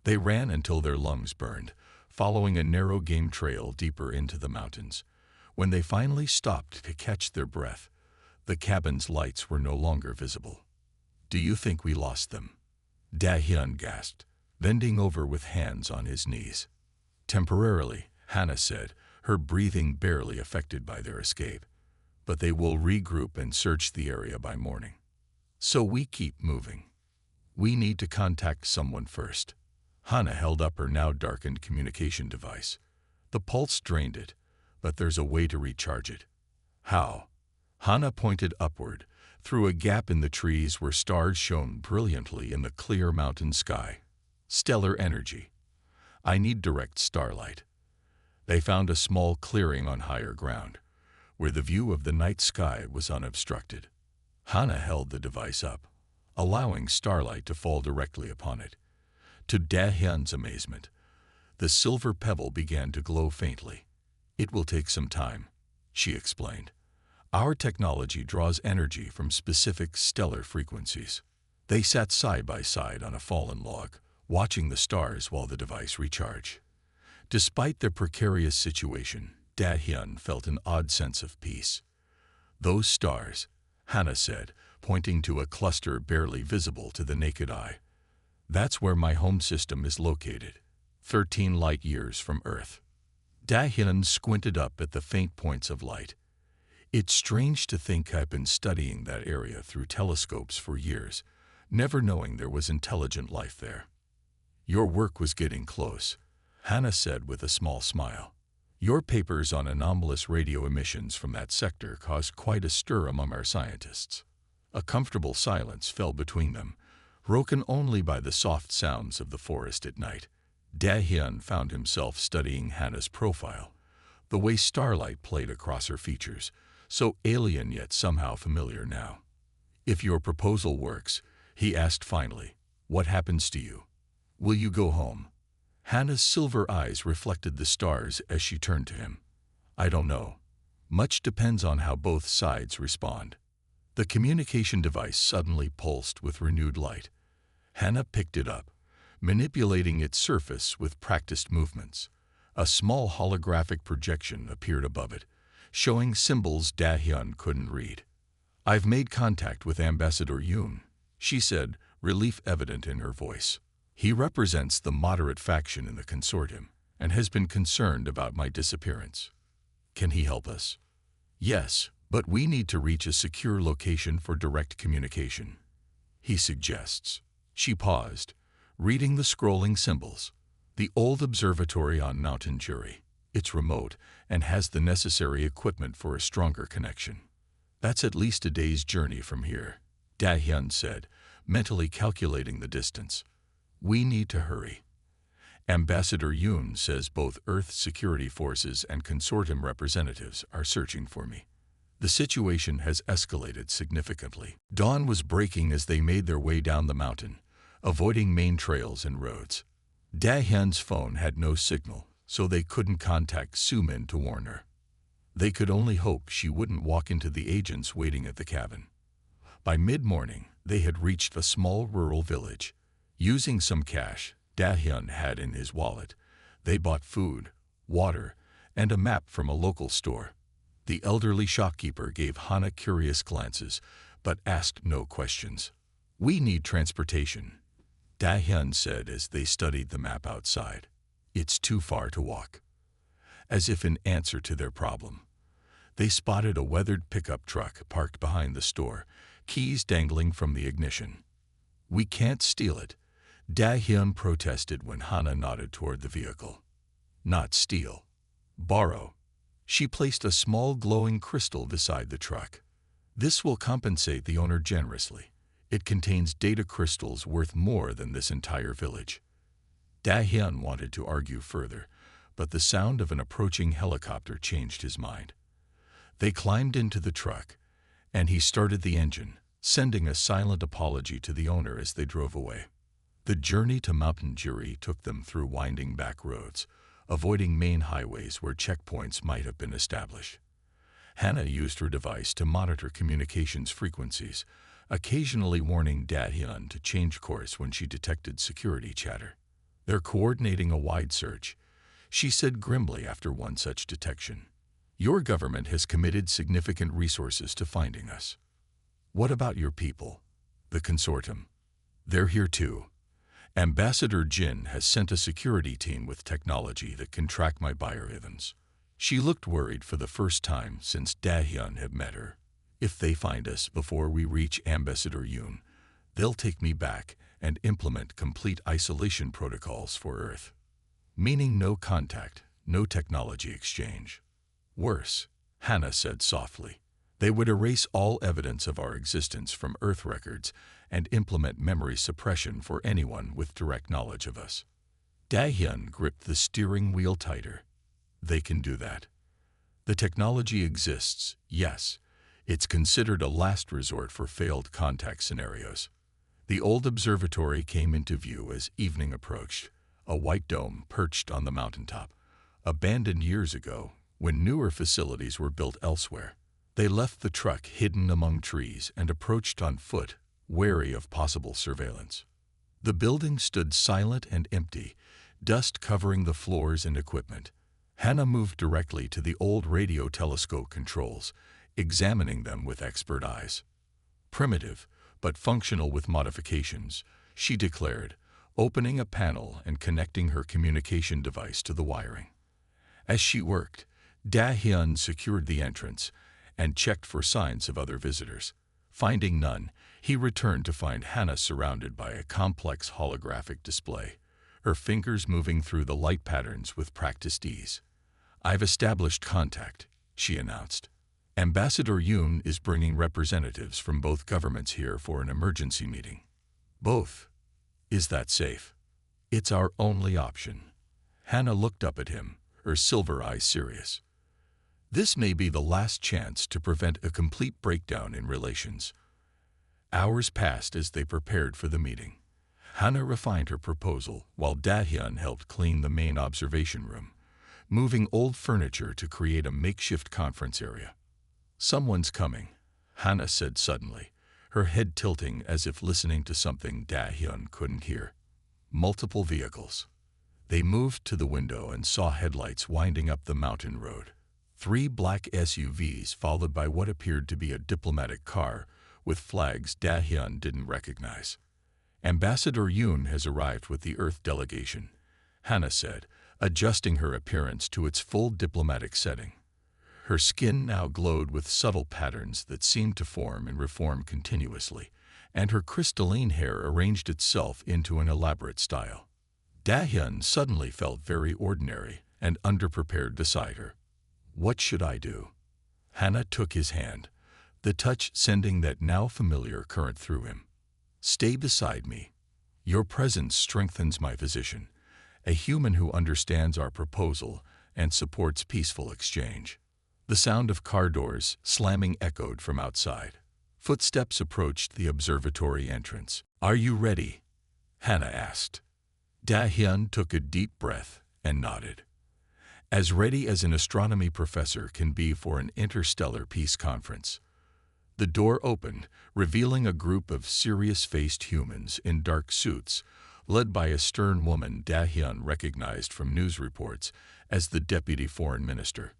They ran until their lungs burned, following a narrow game trail deeper into the mountains. When they finally stopped to catch their breath, the cabin's lights were no longer visible. Do you think we lost them? Da-hyun gasped, bending over with hands on his knees. Temporarily, Hannah said, her breathing barely affected by their escape. But they will regroup and search the area by morning. So we keep moving. We need to contact someone first. Hannah held up her now darkened communication device. The pulse drained it, but there's a way to recharge it. How? Hannah pointed upward, through a gap in the trees where stars shone brilliantly in the clear mountain sky. Stellar energy. I need direct starlight. They found a small clearing on higher ground, where the view of the night sky was unobstructed. Hannah held the device up, allowing starlight to fall directly upon it. To Da-hyun's amazement, the silver pebble began to glow faintly. It will take some time, she explained. Our technology draws energy from specific stellar frequencies. They sat side by side on a fallen log, watching the stars while the device recharged. Despite their precarious situation, Da-hyun felt an odd sense of peace. Those stars, Hannah said, pointing to a cluster barely visible to the naked eye. That's where my home system is located, 13 light years from Earth. Da-hyun squinted up at the faint points of light. It's strange to think I've been studying that area through telescopes for years, never knowing there was intelligent life there. Your work was getting close, Hannah said with a small smile. Your papers on anomalous radio emissions from that sector caused quite a stir among our scientists. A comfortable silence fell between them, broken only by the soft sounds of the forest at night. Da-hyun found himself studying Hannah's profile, the way starlight played across her features, so alien yet somehow familiar now. If your proposal works, he asked finally, what happens to you? Will you go home? Hannah's silver eyes reflected the stars as she turned to him. I don't know. Much depends on how both sides respond. The communication device suddenly pulsed with renewed light. Hannah picked it up, manipulating its surface with practiced movements. A small holographic projection appeared above it, showing symbols Da-hyun couldn't read. I've made contact with Ambassador Yoon, she said, relief evident in her voice. He represents the moderate faction in the consortium and has been concerned about my disappearance. Can he help us? Yes, but we need to reach a secure location for direct communication, he suggests. She paused, reading the scrolling symbols. The old observatory on Mountain Jury. It's remote and has the necessary equipment for a stronger connection. That's at least a day's journey from here, Da-hyun said, mentally calculating the distance. We need to hurry. Ambassador Yoon says both Earth security forces and consortium representatives are searching for me. The situation has escalated significantly. Dawn was breaking as they made their way down the mountain, avoiding main trails and roads. Da-hyun's phone had no signal, so they couldn't contact Soo-min to warn her. They could only hope she wouldn't walk into the agents waiting at the cabin. By mid-morning, they had reached a small rural village. Using some cash Da-hyun had in his wallet, they bought food, water, and a map from a local store. The elderly shopkeeper gave Hannah curious glances, but asked no questions. We need transportation, Da-hyun said as they studied the map outside. It's too far to walk. As if in answer to their problem, they spotted a weathered pickup truck parked behind the store, keys dangling from the ignition. We can't steal it, Da-hyun protested when Hannah nodded toward the vehicle. Not steal. Borrow. She placed a small glowing crystal beside the truck. This will compensate the owner generously. It contains data crystals worth more than this entire village. Da-hyun wanted to argue further, but the sound of an approaching helicopter changed his mind. They climbed into the truck, and he started the engine, sending a silent apology to the owner as they drove away. The journey to Mountain Jury took them through winding back roads, avoiding main highways where checkpoints might have been established. Hannah used her device to monitor communications frequencies, occasionally warning Da-hyun to change course when she detected security chatter. They're coordinating a wide search, she said grimly after one such detection. Your government has committed significant resources to finding us. What about your people? The consortium. They're here too. Ambassador Jin has sent a security team with technology that can track my biorhythms. She looked worried for the first time since Da-hyun had met her. If they find us before we reach Ambassador Yoon, they'll take me back and implement complete isolation protocols for Earth. Meaning no contact, no technology exchange. Worse, Hannah said softly. They would erase all evidence of our existence from Earth records and implement memory suppression for anyone with direct knowledge of us. Da-hyun gripped the steering wheel tighter. They can do that. The technology exists, yes. It's considered a last resort for failed contact scenarios. The old observatory came into view as evening approached, a white dome perched on the mountaintop, abandoned years ago when newer facilities were built elsewhere. They left the truck hidden among trees and approached on foot, wary of possible surveillance. The building stood silent and empty, dust covering the floors and equipment. Hannah moved directly to the old radio telescope controls, examining them with expert eyes. Primitive, but functional with modifications, she declared, opening a panel and connecting her communication device to the wiring. As she worked, Da-hyun secured the entrance and checked for signs of other visitors. Finding none, he returned to find Hannah surrounded by a complex holographic display, her fingers moving through the light patterns with practiced ease. "I've established contact," she announced. "Ambassador Yoon is bringing representatives from both governments here for an emergency meeting." "Both? Is that safe?" "It's our only option." Hannah looked up at him, her silver eyes serious. This may be the last chance to prevent a complete breakdown in relations. Hours passed as they prepared for the meeting. Hannah refined her proposal while Da-hyun helped clean the main observation room, moving old furniture to create a makeshift conference area. "Someone's coming," Hannah said suddenly, her head tilting as if listening to something Da-hyun couldn't hear. Multiple vehicles. They moved to the window and saw headlights winding up the mountain road. 3 black SUVs followed by what appeared to be a diplomatic car with flags Da-hyun didn't recognize. "Ambassador Yoon has arrived with the Earth delegation," Hannah said, adjusting her appearance to its full diplomatic setting. Her skin now glowed with subtle patterns that seemed to form and reform continuously, and her crystalline hair arranged itself into an elaborate style. Da-hyun suddenly felt very ordinary and underprepared beside her. "What should I do?" Hannah took his hand, the touch sending that now familiar current through him. "Stay beside me. Your presence strengthens my position, a human who understands our proposal and supports peaceful exchange." The sound of car doors slamming echoed from outside. Footsteps approached the observatory entrance. "Are you ready?" Hannah asked. Da-hyun took a deep breath and nodded. As ready as an astronomy professor can be for an interstellar peace conference. The door opened, revealing a group of serious-faced humans in dark suits, led by a stern woman Da-hyun recognized from news reports as the deputy foreign minister.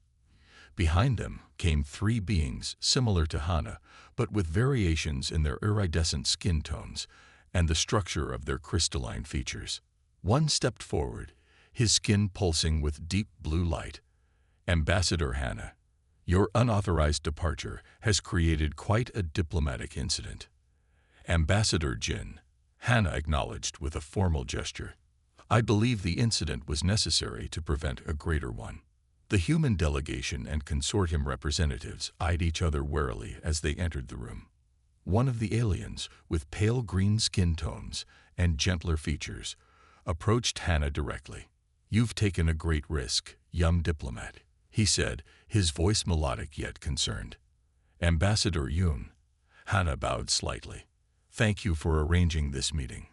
Behind them came 3 beings similar to Hannah, but with variations in their iridescent skin tones and the structure of their crystalline features. One stepped forward, his skin pulsing with deep blue light. "Ambassador Hannah, your unauthorized departure has created quite a diplomatic incident." "Ambassador Jin," Hannah acknowledged with a formal gesture. "I believe the incident was necessary to prevent a greater one." The human delegation and consortium representatives eyed each other warily as they entered the room. One of the aliens, with pale green skin tones and gentler features, approached Hannah directly. "You've taken a great risk, young diplomat," he said, his voice melodic yet concerned. "Ambassador Yoon," Hannah bowed slightly. "Thank you for arranging this meeting."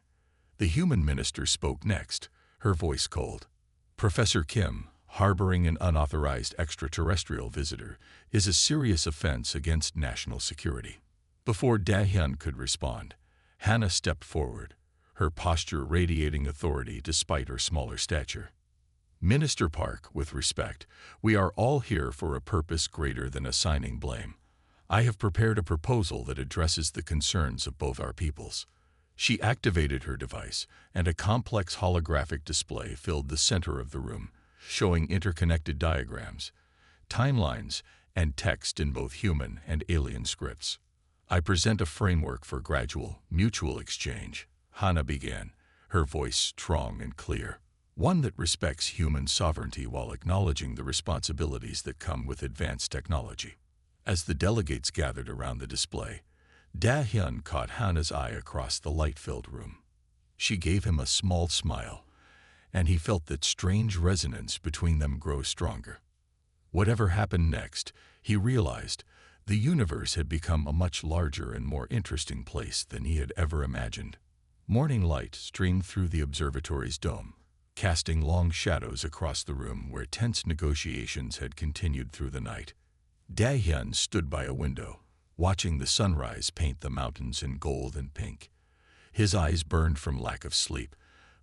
The human minister spoke next, her voice cold. "Professor Kim, harboring an unauthorized extraterrestrial visitor is a serious offense against national security." Before Da-hyun could respond, Hannah stepped forward, her posture radiating authority despite her smaller stature. "Minister Park, with respect, we are all here for a purpose greater than assigning blame. I have prepared a proposal that addresses the concerns of both our peoples." She activated her device, and a complex holographic display filled the center of the room, showing interconnected diagrams, timelines, and text in both human and alien scripts. "I present a framework for gradual, mutual exchange," Hannah began, her voice strong and clear. "One that respects human sovereignty while acknowledging the responsibilities that come with advanced technology." As the delegates gathered around the display, Da-hyun caught Hannah's eye across the light-filled room. She gave him a small smile, and he felt that strange resonance between them grow stronger. Whatever happened next, he realized the universe had become a much larger and more interesting place than he had ever imagined. Morning light streamed through the observatory's dome, casting long shadows across the room where tense negotiations had continued through the night. Dahyun stood by a window, watching the sunrise paint the mountains in gold and pink. His eyes burned from lack of sleep,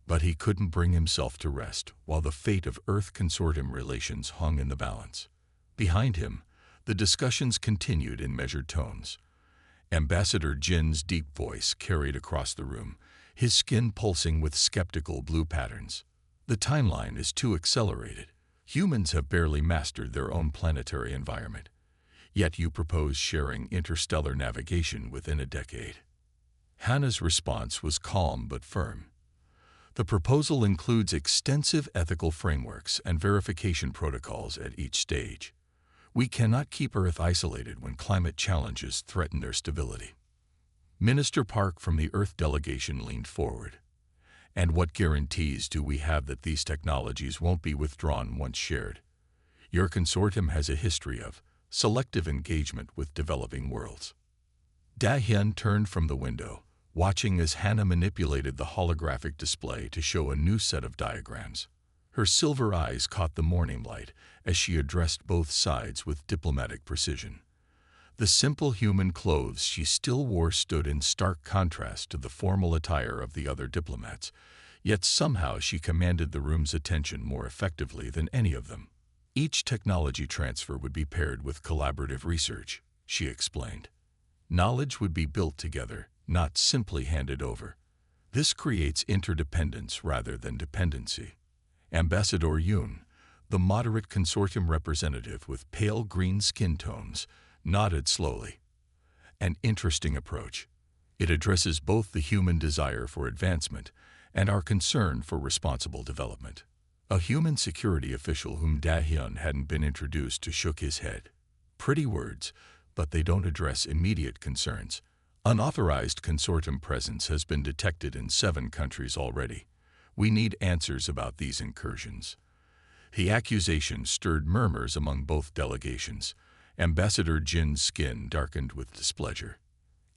but he couldn't bring himself to rest while the fate of Earth Consortium relations hung in the balance. Behind him, the discussions continued in measured tones. Ambassador Jin's deep voice carried across the room, his skin pulsing with skeptical blue patterns. The timeline is too accelerated. Humans have barely mastered their own planetary environment. Yet you propose sharing interstellar navigation within a decade. Hannah's response was calm but firm. The proposal includes extensive ethical frameworks and verification protocols at each stage. We cannot keep Earth isolated when climate challenges threaten their stability. Minister Park from the Earth delegation leaned forward. And what guarantees do we have that these technologies won't be withdrawn once shared? Your consortium has a history of selective engagement with developing worlds. Dahyun turned from the window, watching as Hannah manipulated the holographic display to show a new set of diagrams. Her silver eyes caught the morning light as she addressed both sides with diplomatic precision. The simple human clothes she still wore stood in stark contrast to the formal attire of the other diplomats, yet somehow she commanded the room's attention more effectively than any of them. Each technology transfer would be paired with collaborative research, she explained. Knowledge would be built together, not simply handed over. This creates interdependence rather than dependency. Ambassador Yoon, the moderate consortium representative with pale green skin tones, nodded slowly. An interesting approach. It addresses both the human desire for advancement and our concern for responsible development. A human security official whom Dahyun hadn't been introduced to shook his head. Pretty words, but they don't address immediate concerns. Unauthorized consortium presence has been detected in 7 countries already. We need answers about these incursions. The accusation stirred murmurs among both delegations. Ambassador Jin's skin darkened with displeasure.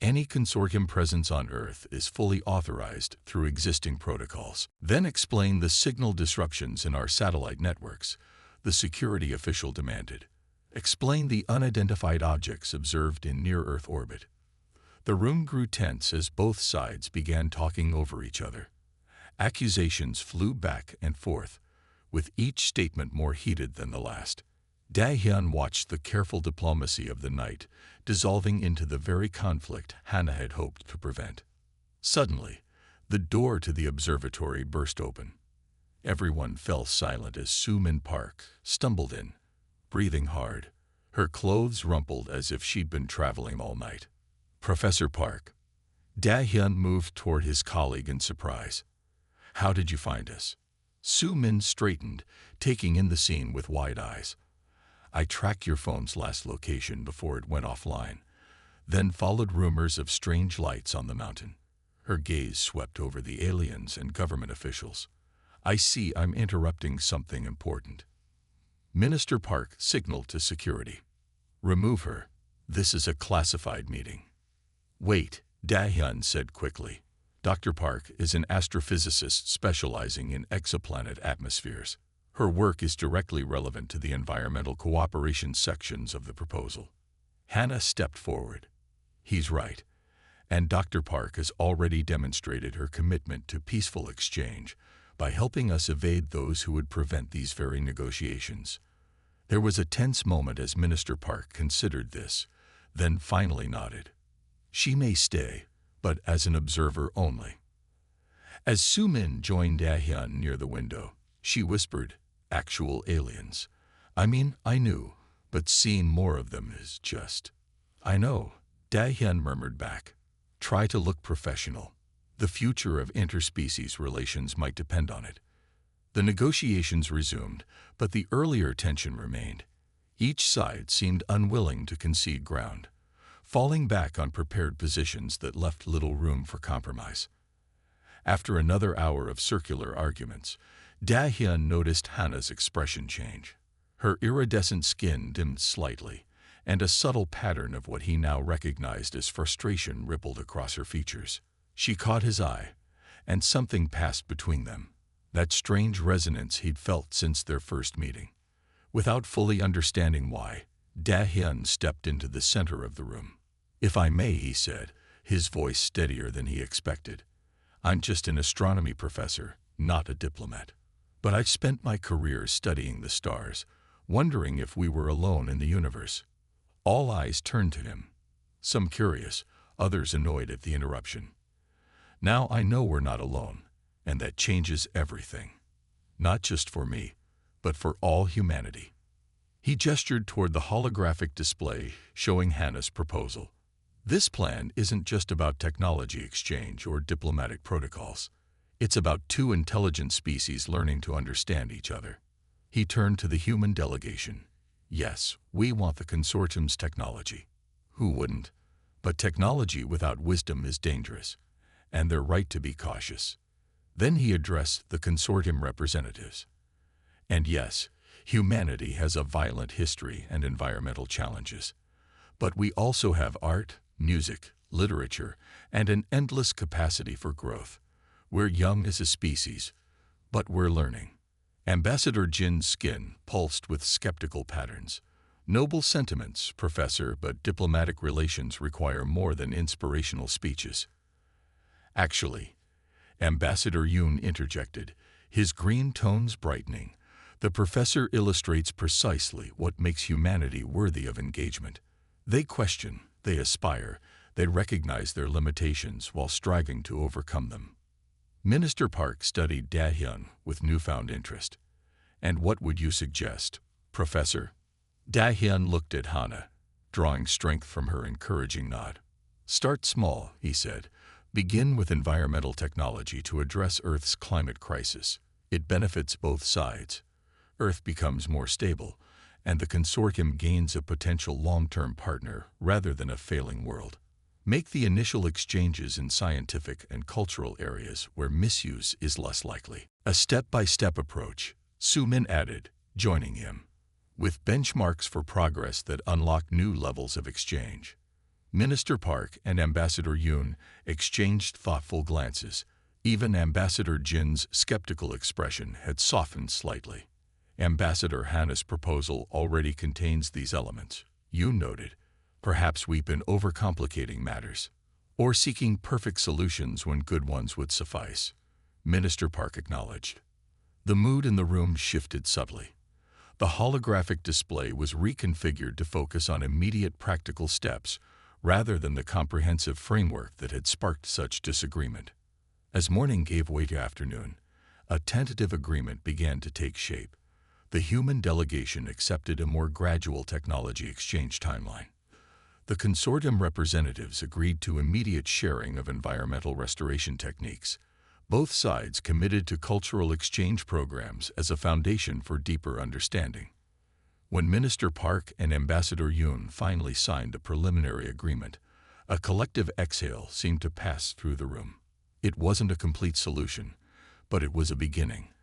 Any consortium presence on Earth is fully authorized through existing protocols. Then explain the signal disruptions in our satellite networks, the security official demanded. Explain the unidentified objects observed in near-Earth orbit. The room grew tense as both sides began talking over each other. Accusations flew back and forth, with each statement more heated than the last. Dahyun watched the careful diplomacy of the night dissolving into the very conflict Hannah had hoped to prevent. Suddenly, the door to the observatory burst open. Everyone fell silent as Soo-min Park stumbled in, breathing hard. Her clothes rumpled as if she'd been traveling all night. Professor Park. Dahyun moved toward his colleague in surprise. How did you find us? Soo-min straightened, taking in the scene with wide eyes. I tracked your phone's last location before it went offline. Then followed rumors of strange lights on the mountain. Her gaze swept over the aliens and government officials. I see I'm interrupting something important. Minister Park signaled to security. Remove her. This is a classified meeting. Wait, Dahyun said quickly. Dr. Park is an astrophysicist specializing in exoplanet atmospheres. Her work is directly relevant to the environmental cooperation sections of the proposal. Hannah stepped forward. He's right. And Dr. Park has already demonstrated her commitment to peaceful exchange by helping us evade those who would prevent these very negotiations. There was a tense moment as Minister Park considered this, then finally nodded. She may stay, but as an observer only. As Soo-min joined Dahyun near the window, she whispered, actual aliens. I mean, I knew, but seeing more of them is just... I know, Dahyun murmured back. Try to look professional. The future of interspecies relations might depend on it. The negotiations resumed, but the earlier tension remained. Each side seemed unwilling to concede ground, falling back on prepared positions that left little room for compromise. After another hour of circular arguments, Da-hyun noticed Hannah's expression change. Her iridescent skin dimmed slightly, and a subtle pattern of what he now recognized as frustration rippled across her features. She caught his eye, and something passed between them, that strange resonance he'd felt since their first meeting. Without fully understanding why, Da-hyun stepped into the center of the room. "If I may," he said, his voice steadier than he expected. "I'm just an astronomy professor, not a diplomat. But I've spent my career studying the stars, wondering if we were alone in the universe." All eyes turned to him, some curious, others annoyed at the interruption. "Now I know we're not alone, and that changes everything. Not just for me, but for all humanity." He gestured toward the holographic display showing Hannah's proposal. "This plan isn't just about technology exchange or diplomatic protocols. It's about two intelligent species learning to understand each other." He turned to the human delegation. "Yes, we want the consortium's technology. Who wouldn't? But technology without wisdom is dangerous, and they're right to be cautious." Then he addressed the consortium representatives. "And yes, humanity has a violent history and environmental challenges. But we also have art, music, literature, and an endless capacity for growth. We're young as a species, but we're learning." Ambassador Jin's skin pulsed with skeptical patterns. "Noble sentiments, Professor, but diplomatic relations require more than inspirational speeches." "Actually," Ambassador Yoon interjected, his green tones brightening, "the professor illustrates precisely what makes humanity worthy of engagement. They question, they aspire, they recognize their limitations while striving to overcome them." Minister Park studied Da-hyun with newfound interest. "And what would you suggest, Professor?" Da-hyun looked at Hannah, drawing strength from her encouraging nod. "Start small," he said. "Begin with environmental technology to address Earth's climate crisis. It benefits both sides. Earth becomes more stable, and the consortium gains a potential long-term partner rather than a failing world. Make the initial exchanges in scientific and cultural areas where misuse is less likely." "A step-by-step approach," Soo-min added, joining him, "with benchmarks for progress that unlock new levels of exchange." Minister Park and Ambassador Yoon exchanged thoughtful glances. Even Ambassador Jin's skeptical expression had softened slightly. "Ambassador Hannah's proposal already contains these elements," Yoon noted. "Perhaps we've been overcomplicating matters, or seeking perfect solutions when good ones would suffice," Minister Park acknowledged. The mood in the room shifted subtly. The holographic display was reconfigured to focus on immediate practical steps rather than the comprehensive framework that had sparked such disagreement. As morning gave way to afternoon, a tentative agreement began to take shape. The human delegation accepted a more gradual technology exchange timeline. The consortium representatives agreed to immediate sharing of environmental restoration techniques. Both sides committed to cultural exchange programs as a foundation for deeper understanding. When Minister Park and Ambassador Yoon finally signed a preliminary agreement, a collective exhale seemed to pass through the room. It wasn't a complete solution, but it was a beginning,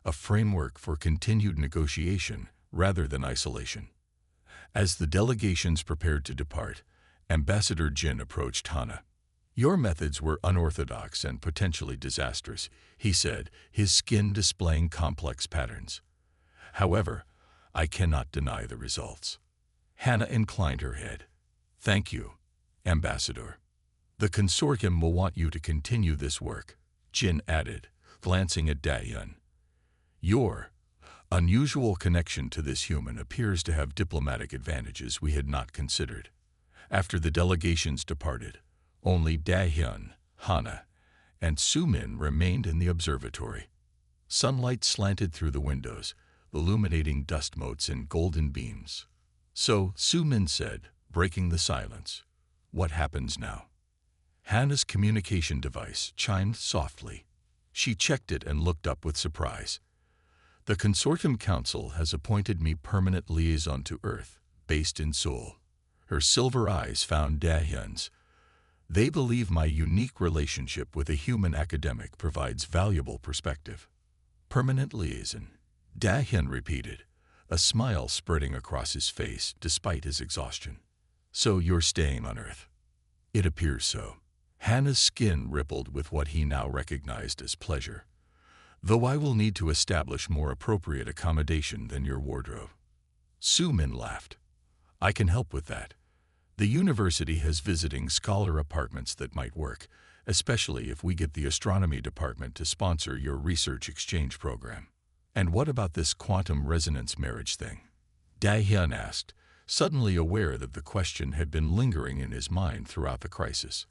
a framework for continued negotiation rather than isolation. As the delegations prepared to depart, Ambassador Jin approached Hannah. "Your methods were unorthodox and potentially disastrous," he said, his skin displaying complex patterns. "However, I cannot deny the results." Hannah inclined her head. "Thank you, Ambassador. The consortium will want you to continue this work," Jin added, glancing at Da-hyun. "Your unusual connection to this human appears to have diplomatic advantages we had not considered." After the delegations departed, only Da-hyun, Hannah, and Soo-min remained in the observatory. Sunlight slanted through the windows, illuminating dust motes in golden beams. "So," Soo-min said, breaking the silence, "what happens now?" Hannah's communication device chimed softly. She checked it and looked up with surprise. "The Consortium Council has appointed me permanent liaison to Earth, based in Seoul." Her silver eyes found Da-hyun's. "They believe my unique relationship with a human academic provides valuable perspective." Permanent liaison, Da-hyun repeated, a smile spreading across his face despite his exhaustion. So you're staying on Earth? It appears so. Hannah's skin rippled with what he now recognized as pleasure. Though I will need to establish more appropriate accommodation than your wardrobe. Soo-min laughed. I can help with that. The university has visiting scholar apartments that might work, especially if we get the astronomy department to sponsor your research exchange program. And what about this quantum resonance marriage thing? Da-hyun asked, suddenly aware that the question had been lingering in his mind throughout the crisis.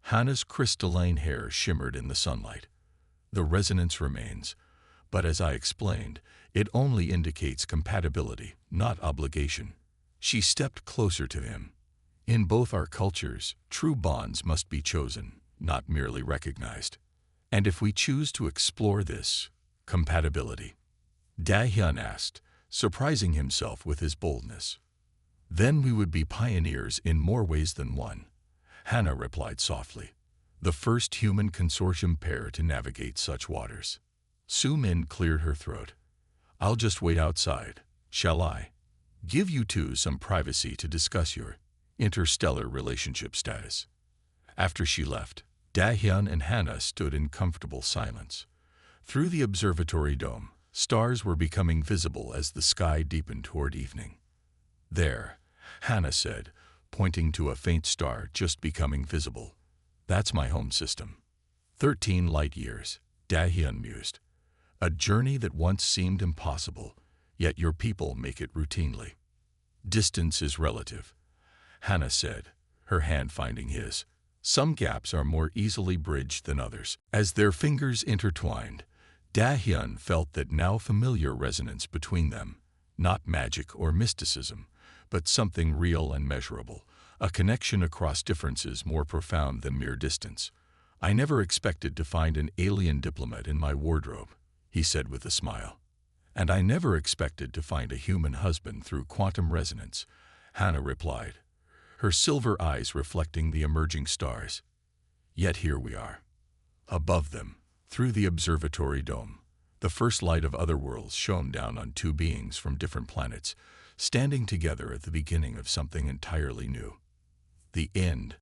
Hannah's crystalline hair shimmered in the sunlight. The resonance remains, but as I explained, it only indicates compatibility, not obligation. She stepped closer to him. In both our cultures, true bonds must be chosen, not merely recognized. And if we choose to explore this compatibility, Da-hyun asked, surprising himself with his boldness. Then we would be pioneers in more ways than one, Hannah replied softly, the first human consortium pair to navigate such waters. Soo-min cleared her throat. I'll just wait outside, shall I? Give you two some privacy to discuss your interstellar relationship status. After she left, Da-hyun and Hannah stood in comfortable silence. Through the observatory dome, stars were becoming visible as the sky deepened toward evening. There, Hannah said, pointing to a faint star just becoming visible. That's my home system. 13 light years, Da-hyun mused. A journey that once seemed impossible, yet your people make it routinely. Distance is relative, Hannah said, her hand finding his. Some gaps are more easily bridged than others. As their fingers intertwined, Da-hyun felt that now familiar resonance between them, not magic or mysticism, but something real and measurable, a connection across differences more profound than mere distance. I never expected to find an alien diplomat in my wardrobe, he said with a smile. And I never expected to find a human husband through quantum resonance, Hannah replied, her silver eyes reflecting the emerging stars. Yet here we are. Above them, through the observatory dome, the first light of other worlds shone down on two beings from different planets, standing together at the beginning of something entirely new. The end.